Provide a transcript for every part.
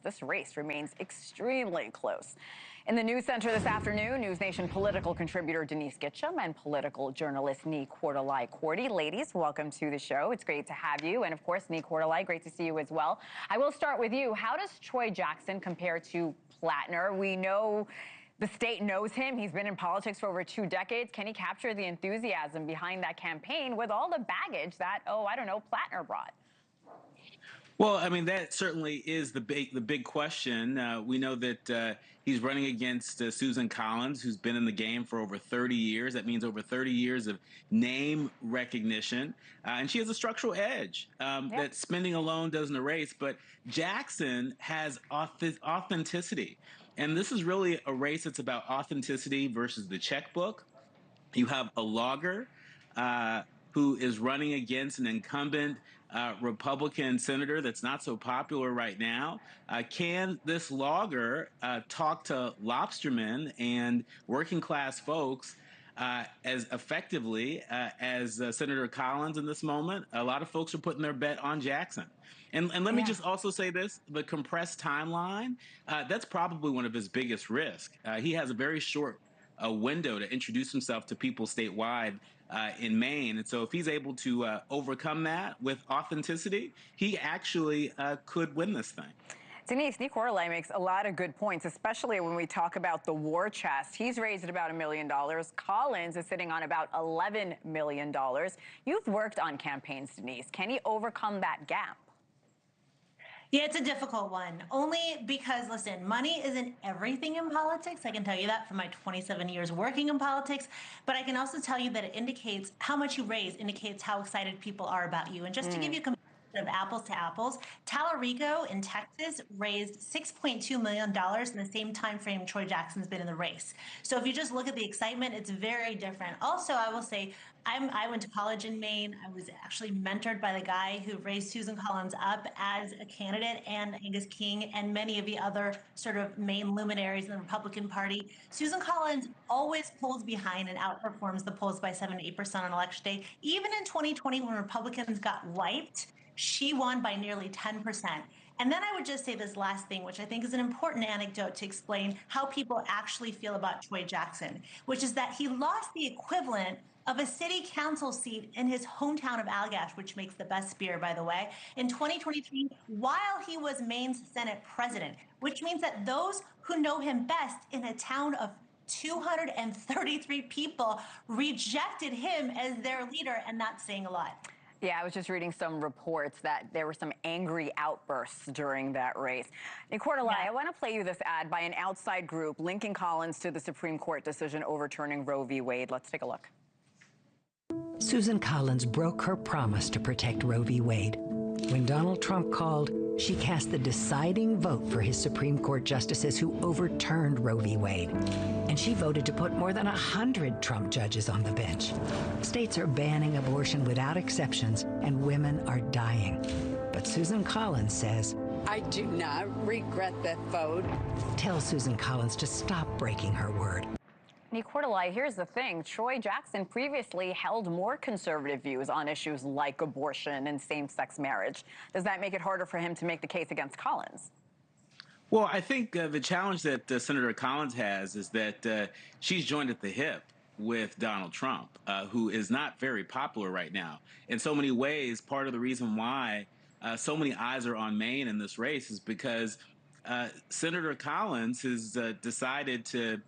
this race remains extremely close. In the news center this afternoon, NewsNation political contributor Denise Gitsham and political journalist Nii-Kordalei Kordey. Ladies, welcome to the show. It's great to have you. And of course, Nii-Kordalei, great to see you as well. I will start with you. How does Troy Jackson compare to Plattner? We know the state knows him. He's been in politics for over 2 decades. Can he capture the enthusiasm behind that campaign with all the baggage that, Plattner brought? Well, I mean, that certainly is the big question. We know that he's running against Susan Collins, who's been in the game for over 30 years. That means over 30 years of name recognition. And she has a structural edge that spending alone doesn't erase. But Jackson has authenticity. And this is really a race that's about authenticity versus the checkbook. You have a logger who is running against an incumbent Republican senator that's not so popular right now. Can this logger talk to lobstermen and working class folks as effectively as Senator Collins in this moment? A lot of folks are putting their bet on Jackson. And let me just also say this, the compressed timeline, that's probably one of his biggest risks. He has a very short window to introduce himself to people statewide in Maine. And so if he's able to overcome that with authenticity, he actually could win this thing. Denise, Nii-Kordalei makes a lot of good points, especially when we talk about the war chest. He's raised at about $1 million. Collins is sitting on about $11 million. You've worked on campaigns, Denise. Can he overcome that gap? Yeah, it's a difficult one, only because, listen, money isn't everything in politics. I can tell you that from my 27 years working in politics, but I can also tell you that it indicates how much you raise, indicates how excited people are about you. And just to give you a of apples to apples, Talarico in Texas raised $6.2 million in the same time frame Troy Jackson's been in the race. So if you just look at the excitement, it's very different. Also, I will say, I went to college in Maine. I was actually mentored by the guy who raised Susan Collins up as a candidate, and Angus King and many of the other sort of Maine luminaries in the Republican Party. Susan Collins always polls behind and outperforms the polls by 7 to 8% on election day. Even in 2020, when Republicans got wiped, she won by nearly 10%. And then I would just say this last thing, which I think is an important anecdote to explain how people actually feel about Troy Jackson, which is that he lost the equivalent of a city council seat in his hometown of Allagash, which makes the best beer, by the way, in 2023, while he was Maine's Senate president, which means that those who know him best in a town of 233 people rejected him as their leader, and that's saying a lot. Yeah, I was just reading some reports that there were some angry outbursts during that race. Nii-Kordalei, I want to play you this ad by an outside group linking Collins to the Supreme Court decision overturning Roe v. Wade. Let's take a look. Susan Collins broke her promise to protect Roe v. Wade. When Donald Trump called, she cast the deciding vote for his Supreme Court justices who overturned Roe v. Wade. And she voted to put more than 100 Trump judges on the bench. States are banning abortion without exceptions, and women are dying. But Susan Collins says, I do not regret that vote. Tell Susan Collins to stop breaking her word. Nii-Kordalei, here's the thing. Troy Jackson previously held more conservative views on issues like abortion and same-sex marriage. Does that make it harder for him to make the case against Collins? Well, I think the challenge that Senator Collins has is that she's joined at the hip with Donald Trump, who is not very popular right now. In so many ways, part of the reason why so many eyes are on Maine in this race is because Senator Collins has decided to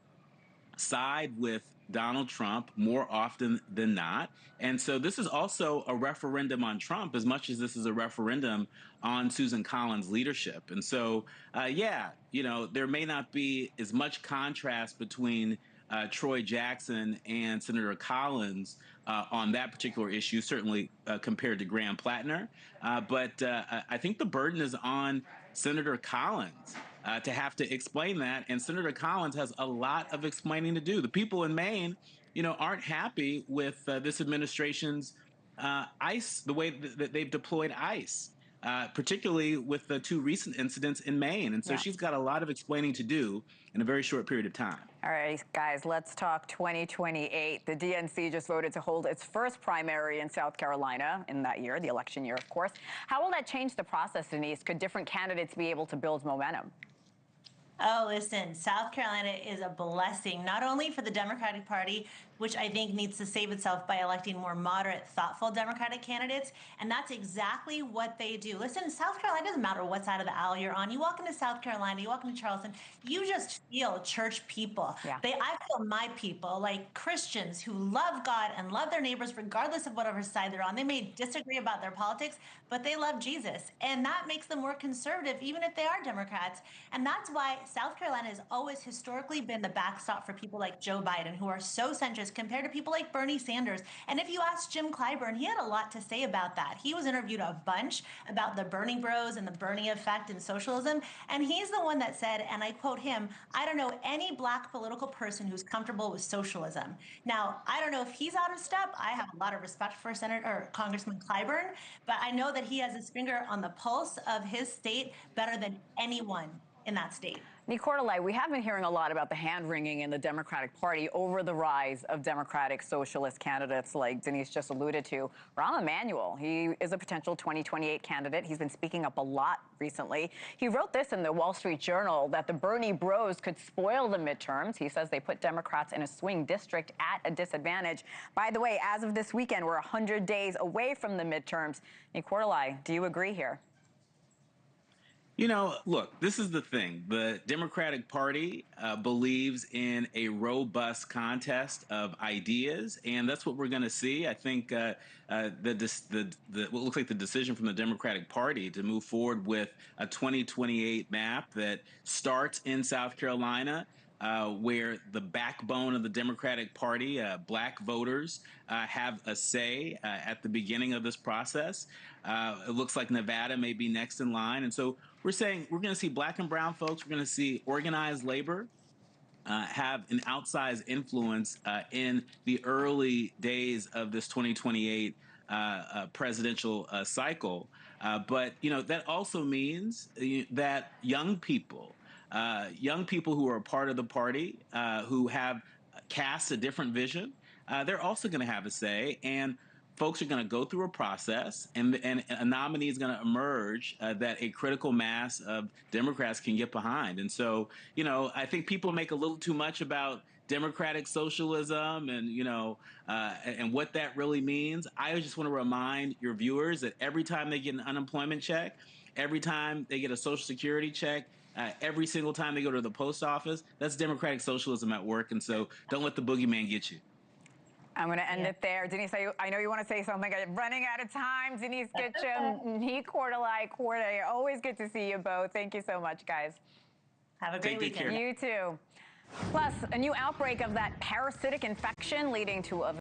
side with Donald Trump more often than not. And so this is also a referendum on Trump as much as this is a referendum on Susan Collins' leadership. And so, there may not be as much contrast between Troy Jackson and Senator Collins on that particular issue, certainly compared to Graham Plattner. But I think the burden is on Senator Collins to have to explain that. And Senator Collins has a lot of explaining to do. The people in Maine, aren't happy with this administration's ICE, the way that they've deployed ICE. particularly with the two recent incidents in Maine. And so she's got a lot of explaining to do in a very short period of time. All right, guys, let's talk 2028. The DNC just voted to hold its first primary in South Carolina in that year, the election year, of course. How will that change the process, Denise? Could different candidates be able to build momentum? Oh, listen, South Carolina is a blessing, not only for the Democratic Party, which I think needs to save itself by electing more moderate, thoughtful Democratic candidates. And that's exactly what they do. Listen, South Carolina doesn't matter what side of the aisle you're on. You walk into South Carolina, you walk into Charleston, you just feel church people. Yeah. I feel my people, like Christians who love God and love their neighbors, regardless of whatever side they're on. They may disagree about their politics, but they love Jesus. And that makes them more conservative, even if they are Democrats. And that's why South Carolina has always historically been the backstop for people like Joe Biden, who are so centrist compared to people like Bernie Sanders. And if you ask Jim Clyburn, he had a lot to say about that. He was interviewed a bunch about the Bernie bros and the Bernie effect and socialism. And he's the one that said, and I quote him, "I don't know any black political person who's comfortable with socialism." Now, I don't know if he's out of step. I have a lot of respect for Senator or Congressman Clyburn, but I know that he has his finger on the pulse of his state better than anyone in that state. Nii-Kordalei, we have been hearing a lot about the hand-wringing in the Democratic Party over the rise of Democratic Socialist candidates like Denise just alluded to. Rahm Emanuel, he is a potential 2028 candidate. He's been speaking up a lot recently. He wrote this in the Wall Street Journal that the Bernie bros could spoil the midterms. He says they put Democrats in a swing district at a disadvantage. By the way, as of this weekend, we're 100 days away from the midterms. Nii-Kordalei, do you agree here? You know, look, this is the thing. The Democratic Party believes in a robust contest of ideas, and that's what we're going to see. I think what looks like the decision from the Democratic Party to move forward with a 2028 map that starts in South Carolina, where the backbone of the Democratic Party, black voters, have a say at the beginning of this process. It looks like Nevada may be next in line. And so we're saying we're going to see black and brown folks, we're going to see organized labor have an outsized influence in the early days of this 2028 presidential cycle. But, you know, that also means that young people who are a part of the party, who have cast a different vision, they're also going to have a say. And folks are going to go through a process, and a nominee is going to emerge that a critical mass of Democrats can get behind. And so, you know, I think people make a little too much about democratic socialism and, you know, and what that really means. I just want to remind your viewers that every time they get an unemployment check, every time they get a Social Security check, every single time they go to the post office, that's democratic socialism at work. And so don't let the boogeyman get you. I'm going to end it there. Denise, I know you want to say something. I'm running out of time. Denise Gitsham, Nii-Kordalei Kordey. Always good to see you both. Thank you so much, guys. Have a great weekend. You too. Plus, a new outbreak of that parasitic infection leading to a